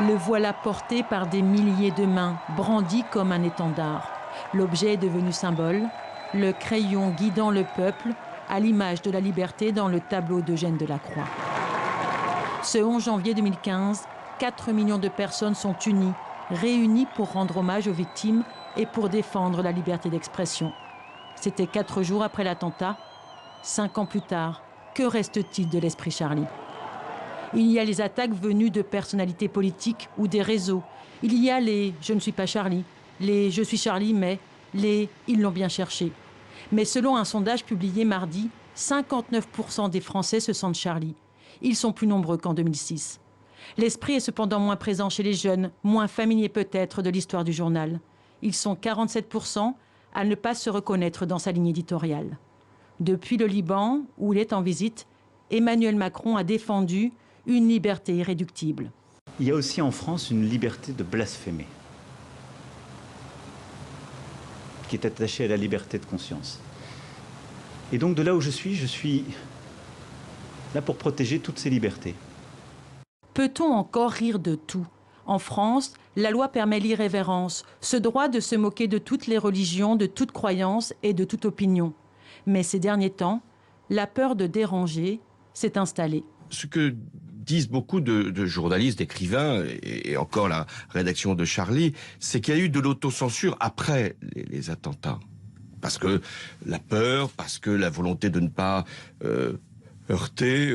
Le voilà porté par des milliers de mains, brandi comme un étendard. L'objet est devenu symbole, le crayon guidant le peuple à l'image de la liberté dans le tableau d'Eugène Delacroix. Ce 11 janvier 2015, 4 millions de personnes sont unies, réunies pour rendre hommage aux victimes et pour défendre la liberté d'expression. C'était 4 jours après l'attentat. 5 ans plus tard, que reste-t-il de l'esprit Charlie? Il y a les attaques venues de personnalités politiques ou des réseaux. Il y a les « je ne suis pas Charlie », les « je suis Charlie mais », les « ils l'ont bien cherché ». Mais selon un sondage publié mardi, 59% des Français se sentent Charlie. Ils sont plus nombreux qu'en 2006. L'esprit est cependant moins présent chez les jeunes, moins familiers peut-être de l'histoire du journal. Ils sont 47% à ne pas se reconnaître dans sa ligne éditoriale. Depuis le Liban, où il est en visite, Emmanuel Macron a défendu une liberté irréductible. Il y a aussi en France une liberté de blasphémer, qui est attachée à la liberté de conscience. Et donc de là où je suis là pour protéger toutes ces libertés. Peut-on encore rire de tout? En France, la loi permet l'irrévérence, ce droit de se moquer de toutes les religions, de toute croyance et de toute opinion. Mais ces derniers temps, la peur de déranger s'est installée. Ce que disent beaucoup de journalistes, d'écrivains, et encore la rédaction de Charlie, c'est qu'il y a eu de l'autocensure après les attentats. Parce que la peur, parce que la volonté de ne pas heurter.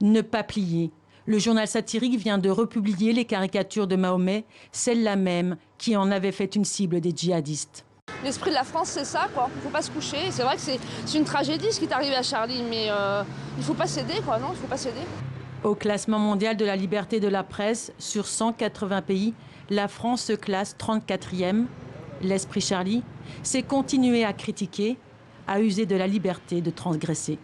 Ne pas plier. Le journal satirique vient de republier les caricatures de Mahomet, celles-là même qui en avaient fait une cible des djihadistes. L'esprit de la France, c'est ça, quoi. Il ne faut pas se coucher. C'est vrai que c'est une tragédie ce qui est arrivé à Charlie, mais il ne faut pas céder, quoi. Non, il ne faut pas céder. Au classement mondial de la liberté de la presse, sur 180 pays, la France se classe 34e. L'esprit Charlie, c'est continuer à critiquer, à user de la liberté de transgresser.